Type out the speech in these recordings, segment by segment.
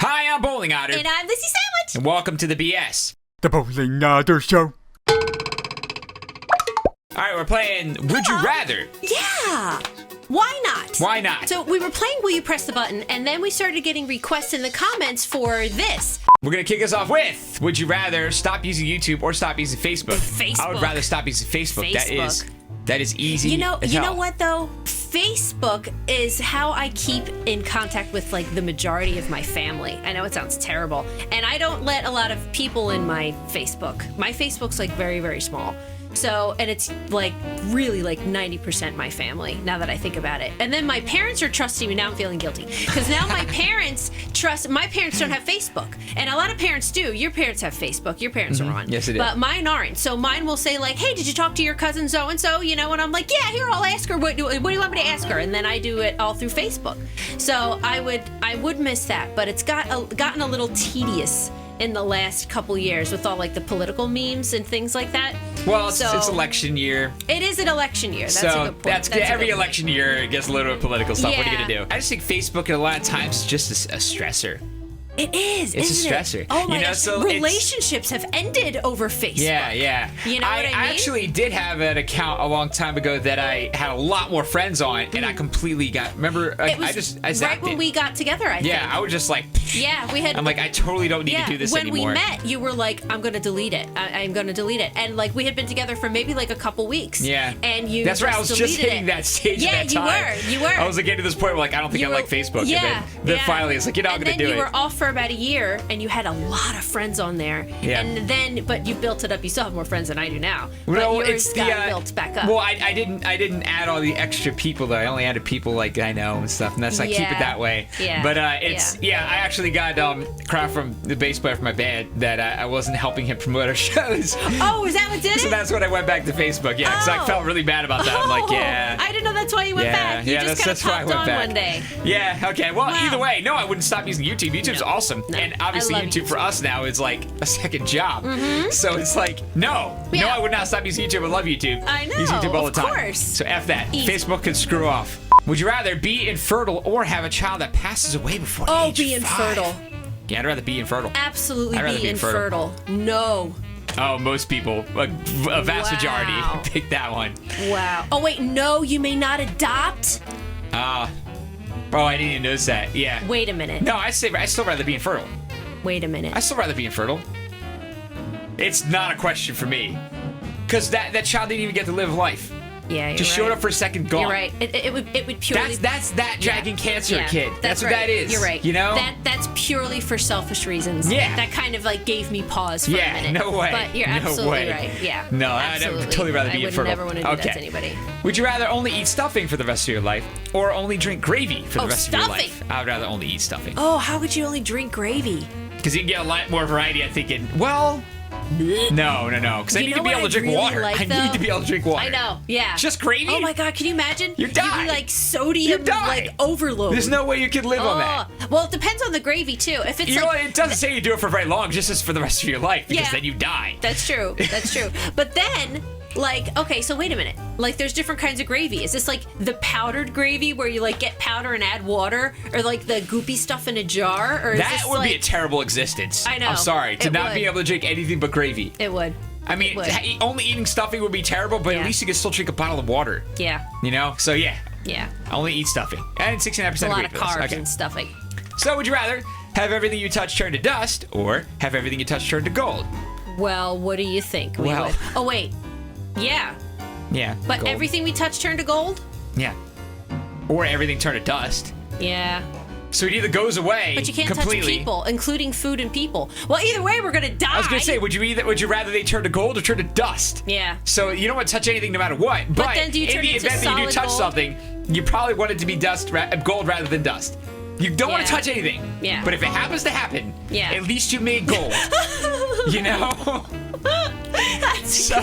Hi, I'm Bowling Otter. And I'm Lizzie Sandwich. And welcome to the BS. The Bowling Otter Show. Alright, we're playing Would You Rather. Yeah. Why not? Why not? So we were playing Will You Press the Button, and then we started getting requests in the comments for this. We're going to kick us off with Would you rather stop using YouTube or stop using Facebook? I would rather stop using Facebook. That is easy. You know hell. what though? Facebook is how I keep in contact with like the majority of my family. I know it sounds terrible, and I don't let a lot of people in my Facebook. My Facebook's like very, very small. So, and it's like really like 90% my family now that I think about it. And then my parents are trusting me. Now I'm feeling guilty because now my parents don't have Facebook. And a lot of parents do. Your parents have Facebook. Your parents are on. Yes, it is. But mine aren't. So mine will say like, hey, did you talk to your cousin so-and-so? You know, and I'm like, yeah, here, I'll ask her. What do you want me to ask her? And then I do it all through Facebook. So I would miss that. But it's gotten a little tedious in the last couple years with all like the political memes and things like that. Well, it's election year. It is an election year. That's a good point. That's every election year it gets a little bit political stuff. Yeah. What are you going to do? I just think Facebook a lot of times is just a stressor. It is. It's isn't a stressor. It? Oh my gosh. So relationships have ended over Facebook. Yeah. You know what I mean? I actually did have an account a long time ago that I had a lot more friends on, and I completely got. Remember, I zapped right when we got together. I think. Yeah, I was just like. Yeah, we had. I'm like, I totally don't need to do this anymore. When we met, you were like, I'm going to delete it. I'm going to delete it. And like, we had been together for maybe like a couple weeks. Yeah. And you. That's right. I was just hitting that stage at that time. You were. I was like getting to this point where like I don't think I like Facebook. Yeah. And then finally, it's like I'm going to do it. And then you were off for about a year. And you had a lot of friends on there. Yeah. And then, but you built it up. You still have more friends than I do now. Well, but yours got built back up. Well, I didn't add all the extra people though. I only added people like I know and stuff, and that's like keep it that way. Yeah. But I actually got crap from the bass player from my band that I wasn't helping him promote our shows. Oh, is that what did it? So that's when I went back to Facebook. Yeah, because I felt really bad about that. I'm like, yeah. I didn't know that's why you went back. You just that's why I went back one day. Yeah. Okay. Well, either way, no, I wouldn't stop using YouTube. YouTube's awesome, and obviously YouTube for us now is like a second job. So it's like, no, I would not stop using YouTube. I love YouTube. I know. Use YouTube all the time. Of course. So F that. Easy. Facebook can screw off. Would you rather be infertile or have a child that passes away before age 5? Be infertile. Yeah, I'd rather be infertile. Absolutely I'd rather be infertile. No. Oh, most people, a vast majority, pick that one. Wow. Oh, wait, no, you may not adopt? Oh, I didn't even notice that. Yeah. Wait a minute. No, I still rather be infertile. Wait a minute. I still rather be infertile. It's not a question for me. Because that child didn't even get to live life. Yeah, you're Just right. showed up for a second, gone. You're right. It would purely... That's that dragon cancer kid. That's what right. that is. You're right. You know? That's purely for selfish reasons. Yeah. That kind of like gave me pause for a minute. No way. But you're no absolutely way. right. Yeah. No, I'd totally rather be infertile. I would never want to do that to anybody. Would you rather only eat stuffing for the rest of your life or only drink gravy for the rest of your life? I would rather only eat stuffing. Oh, how could you only drink gravy? Because you can get a lot more variety, I'm thinking, well... No. Because I need to be able to drink water. I need to be able to drink water. I know, yeah. Just gravy? Oh my God, can you imagine? You die. You'd be like sodium like overload. There's no way you could live on that. Well, it depends on the gravy too. If it's it doesn't say you do it for very long, just as for the rest of your life, because then you die. That's true. But then, like, okay, so wait a minute. Like, there's different kinds of gravy. Is this like the powdered gravy where you like get powder and add water, or like the goopy stuff in a jar? Or is that this, would like... be a terrible existence. I know. I'm sorry to not be able to drink anything but gravy. It would. I mean, only eating stuffing would be terrible, but at least you can still drink a bottle of water. Yeah. You know? So yeah. Yeah. Only eat stuffing. And 69% a lot of carbs and stuffing. So would you rather have everything you touch turn to dust or have everything you touch turn to gold? Well, what do you think? Oh, wait. Yeah. Yeah. But gold. everything we touch turn to gold? Yeah. Or everything turn to dust. Yeah. So it either goes away but you can't completely. touch people, including food and people. Well, either way, we're gonna die. I was gonna say, would you rather they turn to gold or turn to dust? Yeah. So you don't want to touch anything no matter what. But then do you turn in the into event that you do touch gold? something, you probably want it to be gold rather than dust. You don't want to touch anything. Yeah. But if it happens to happen, at least you made gold. You know? So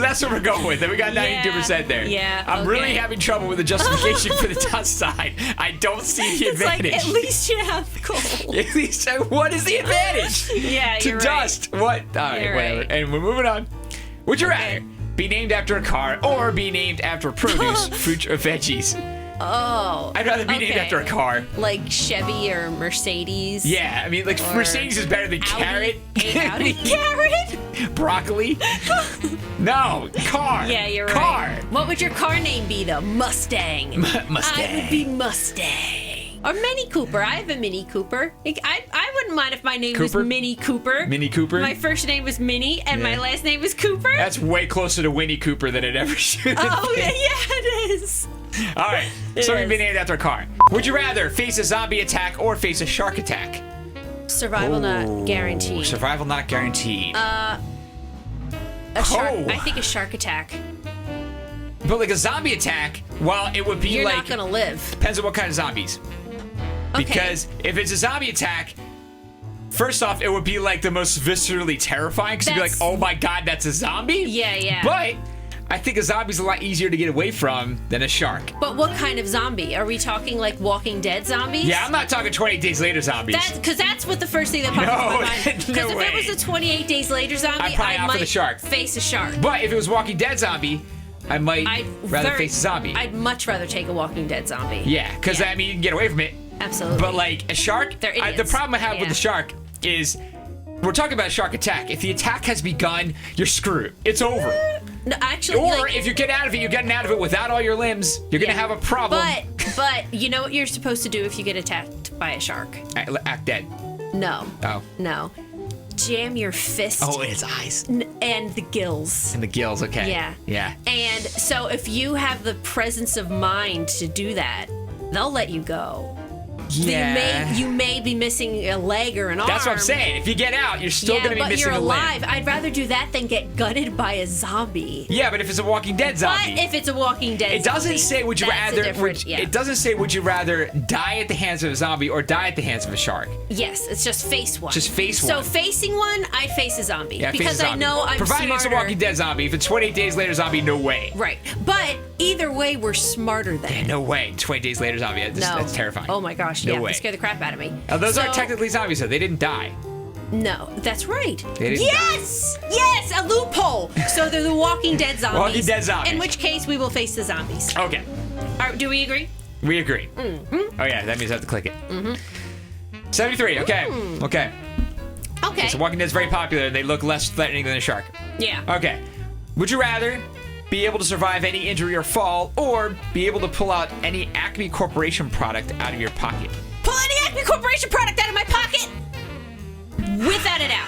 that's what we're going with. And we got 92% there. Yeah. I'm really having trouble with the justification for the dust side. I don't see the advantage. Like, at least you have gold. At least, what is the advantage? You're to dust. Right. What? All right, whatever. Right. And we're moving on. Would you rather be named after a car or be named after produce, fruit, or veggies? Oh. I'd rather be named okay. after a car. Like Chevy or Mercedes. Yeah, I mean, like, Or Mercedes is better than Audi. carrot. Audi. Carrot? Broccoli? No, car. Yeah, you're car. right. What would your car name be, though? Mustang. Mustang. I would be Mustang. Or Mini Cooper. I have a Mini Cooper. I wouldn't mind if my name was Cooper? Mini Cooper. Mini Cooper? My first name was Minnie, and my Yeah. last name was Cooper. That's way closer to Winnie Cooper than it ever should have Oh, been. yeah, it is. All right, It so we've is. been named after a car. Would you rather face a zombie attack or face a shark attack? Survival not guaranteed. Survival not guaranteed. A shark. Oh. I think a shark attack. But like a zombie attack, well, it would be You're like not gonna live. depends on what kind of zombies. Okay. Because if it's a zombie attack, first off, it would be like the most viscerally terrifying because you'd be like, That's- oh my god, that's a zombie? Yeah. But I think a zombie's a lot easier to get away from than a shark. But what kind of zombie? Are we talking like Walking Dead zombies? Yeah, I'm not talking 28 Days Later zombies. Because that's what the first thing that popped into my mind. Because no if way. it was a 28 Days Later zombie, I'd probably I opt for might the shark. face a shark. But if it was Walking Dead zombie, I might rather face a zombie. I'd much rather take a Walking Dead zombie. Yeah, because I mean, you can get away from it. Absolutely. But like a shark, They're the idiots. problem I have with Yeah. the shark is we're talking about a shark attack. If the attack has begun, you're screwed. It's over. No, actually, Or like, if you get out of it, you're getting out of it without all your limbs. You're gonna yeah. have a problem. But you know what you're supposed to do if you get attacked by a shark? Act dead. No. Oh. No. Jam your fist Oh, in its eyes and the gills. and the gills. Okay. Yeah. Yeah. And so if you have the presence of mind to do that, they'll let you go. Yeah. You may be missing a leg or an arm. That's what I'm saying. If you get out, you're still gonna be but missing you're a alive. limb. I'd rather do that than get gutted by a zombie. Yeah, but if it's a Walking Dead zombie. But if it's a Walking Dead It doesn't zombie, say would you that's a rather. different- yeah. It doesn't say would you rather die at the hands of a zombie or die at the hands of a shark. Yes, it's just face one. Just face So one. facing one, I'd face a zombie Yeah, face because a zombie. I know I'm Provided smarter. it's a Walking Dead zombie. If it's 28 Days Later zombie, no way. Right, but either way, we're smarter than. No way. 28 Days Later zombie. That's terrifying. Oh my gosh, No yeah, way. they scare the crap out of me. Those So- aren't technically zombies though. They didn't die. No, that's right. They didn't Yes, yes, a loophole. So they're the Walking Dead zombies. Walking Dead zombies. In which case, we will face the zombies. Okay. Do we agree? We agree. Oh yeah, that means I have to click it. 73. Okay. Okay. Okay. So Walking Dead's very popular. They look less threatening than a shark. Yeah. Okay. Would you rather be able to survive any injury or fall, or be able to pull out any Acme Corporation product out of your pocket? Pull any Acme Corporation product out of my pocket without a doubt.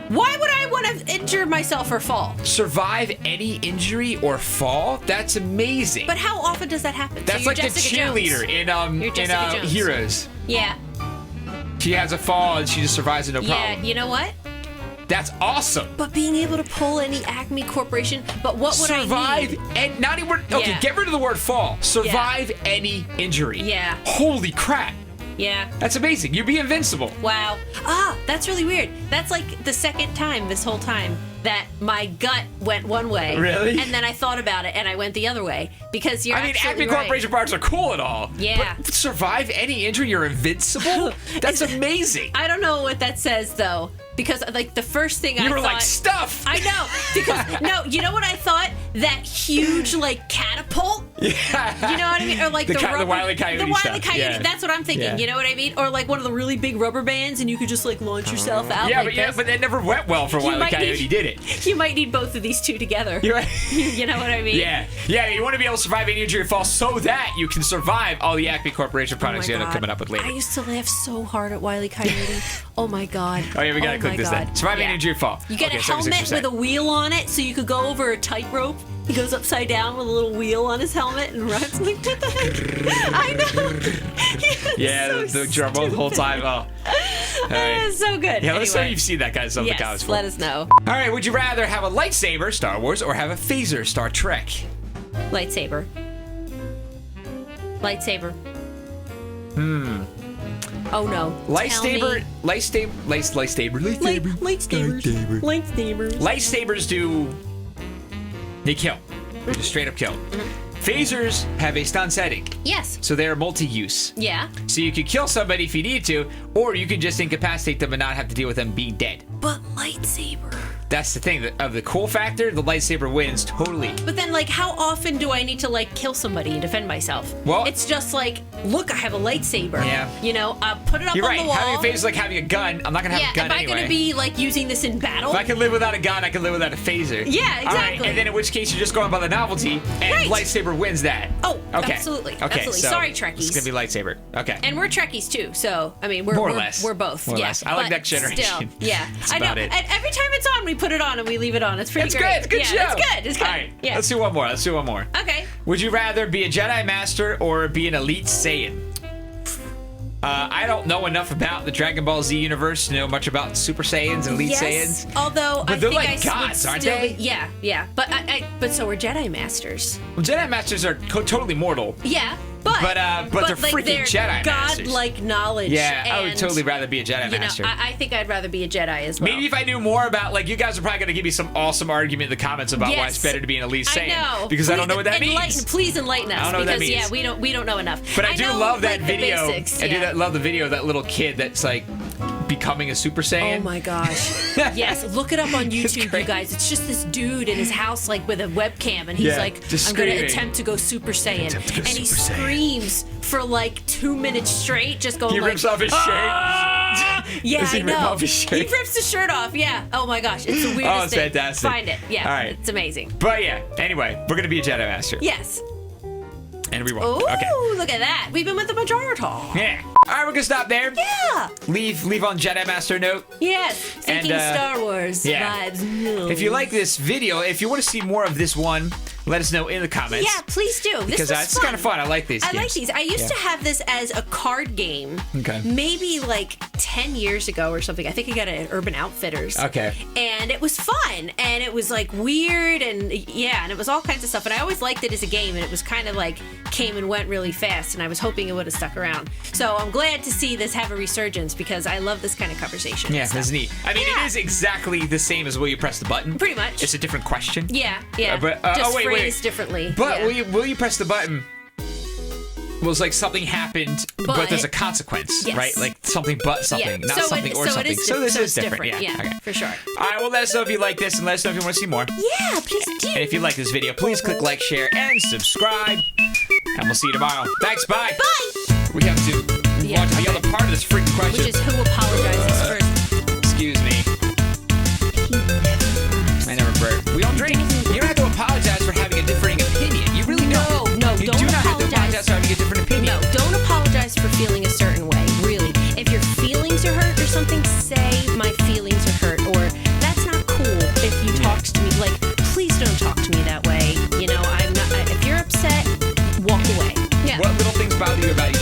Why would I want to injure myself or fall? Survive any injury or fall? That's amazing. But how often does that happen? That's so like you're the Jessica cheerleader Jones. You're in Jessica Jones. Heroes. Yeah. She has a fall and she just survives it no Yeah. problem. You know what? That's awesome. But being able to pull any Acme Corporation, but what would I Survive need? and not even okay. Yeah. Get rid of the word fall. Survive any injury. Yeah. Holy crap! Yeah. That's amazing. You'd be invincible. Wow. Ah, that's really weird. That's like the second time this whole time that my gut went one way. Really? And then I thought about it and I went the other way because you're I mean, absolutely Acme right. Corporation products are cool and all. Yeah. But survive any injury, you're invincible? That's amazing. I don't know what that says though, because like the first thing I You were thought. like, stuff! I know, because no, you know what I thought? That huge like catapult. Yeah. You know what I mean? Or like The rubber, Wile E. Coyote The Wile E. stuff. Coyote. Yeah. That's what I'm thinking. Yeah. You know what I mean? Or like one of the really big rubber bands, and you could just like launch yourself out. Yeah, like but this. that never went well for Wile E. might Coyote, need- did it? You might need both of these two together. You're right. You know what I mean? Yeah, you want to be able to survive any injury or fall so that you can survive all the Acme Corporation Oh products my you end up God. coming up with later. I used to laugh so hard at Wile E. Coyote. Oh my God. Oh yeah, we gotta click my this God. then. Survive any Yeah. injury or fall. You get Okay, a helmet 76%. with a wheel on it, so you could go over a tightrope. He goes upside down with a little wheel on his helmet and runs. Like, what the heck? I know. Yeah, So the drum roll the whole time. Oh. All right. It's so good. Yeah, let's know Anyway. you've seen that kind of stuff in the comments. Yes, let us know. All right, would you rather have a lightsaber, Star Wars, or have a phaser, Star Trek? Lightsaber. Lightsaber. Oh no. Lightsaber, lightsaber. Lightsabers do. They kill. They just straight up kill. Phasers have a stun setting, Yes. so they're multi-use. Yeah. So you could kill somebody if you need to, or you could just incapacitate them and not have to deal with them being dead. But lightsaber. That's the thing. Of the cool factor, the lightsaber wins totally. But then, like, how often do I need to, like, kill somebody and defend myself? Well, it's just like, look, I have a lightsaber. Yeah. You know, put it up You're on right. the wall. Having a phase is like having a gun. I'm not going to have a gun am I anyway. going to be, like, using this in battle? If I can live without a gun, I can live without a phaser. Yeah, exactly. All right, and then in which case you're just going by the novelty, and lightsaber wins that. Oh, okay. absolutely. Okay, Absolutely. so Sorry, Trekkies. It's going to be lightsaber. Okay. And we're Trekkies, too, so, I mean, we're More or less. We're both. More or yeah. less. I like but Next Generation. Still, yeah. That's I know. about it. And every time it's on, we put it on and we leave it on. It's pretty It's great. good. It's a good show. It's good. It's good. All right. Yeah. Let's do one more. Okay. Would you rather be a Jedi Master or be an Elite Saiyan? I don't know enough about the Dragon Ball Z universe to know much about Super Saiyans and Elite Yes, Saiyans. although But I they're think like I gods, would aren't still they? Be, yeah. But so are Jedi Masters. Well, Jedi Masters are totally mortal. Yeah, but they're like, freaking they're Jedi Masters. God-like knowledge. Yeah, I would and, totally rather be a Jedi you Master. know, I think I'd rather be a Jedi as well. Maybe if I knew more about, like, you guys are probably going to give me some awesome argument in the comments about why Yes. it's better to be an Elite Saiyan. I know. Because I don't know what that means. Please enlighten us. I don't know what that because means. yeah, we don't know enough. But I do know, love that like, the video. basics, I do yeah. love the video of that little kid that's like becoming a Super Saiyan. Oh my gosh. Yes, look it up on YouTube, great. you guys. It's just this dude in his house, like, with a webcam, and he's Yeah, like, just I'm going to screaming. attempt to go Super Saiyan. Attempt to go and he Super Saiyan. screams for like 2 minutes straight, just going He like, rips off his shirt. yeah, Does he I rip know. off his shirt? He rips the shirt off, yeah. Oh my gosh, it's the weirdest Oh, it's thing. fantastic. Find it, yeah. All right. It's amazing. But yeah, anyway, we're going to be a Jedi Master. Yes. And we won. Ooh, Okay. look at that. We've been with the majority. Yeah. All right, we're going to stop there. Yeah. Leave on Jedi Master note. Yes. Thinking Star Wars yeah. vibes. If you like this video, if you want to see more of this one, let us know in the comments. Yeah, please do. Because it's kind of fun. I like these games. I like these. I used to have this as a card game. Okay. Maybe like 10 years ago or something. I think I got it at Urban Outfitters. Okay. And it was fun. And it was like weird and yeah, and it was all kinds of stuff. And I always liked it as a game. And it was kind of like came and went really fast. And I was hoping it would have stuck around. So I'm glad to see this have a resurgence because I love this kind of conversation. Yeah, and that's stuff. neat. I mean, Yeah. it is exactly the same as will you press the button. Pretty much. It's a different question. Yeah. But Just wait. phrased differently. But yeah. will you press the button? Was like something happened, but there's a consequence, Yes. right? Like something but something, not something or something. So this is different. Yeah. Okay. For sure. All right. Well, let us know if you like this, and let us know if you want to see more. Yeah, please do. And if you like this video, please click like, share, and subscribe. And we'll see you tomorrow. Thanks. Bye. Bye. We have to watch the other part of this freaking question. Which is who apologizes first. Excuse me. I never burped. We don't drink. You don't have to apologize for having a differing opinion. You really don't. No, You don't do not have to apologize. apologize for having a different opinion. No, don't apologize for feeling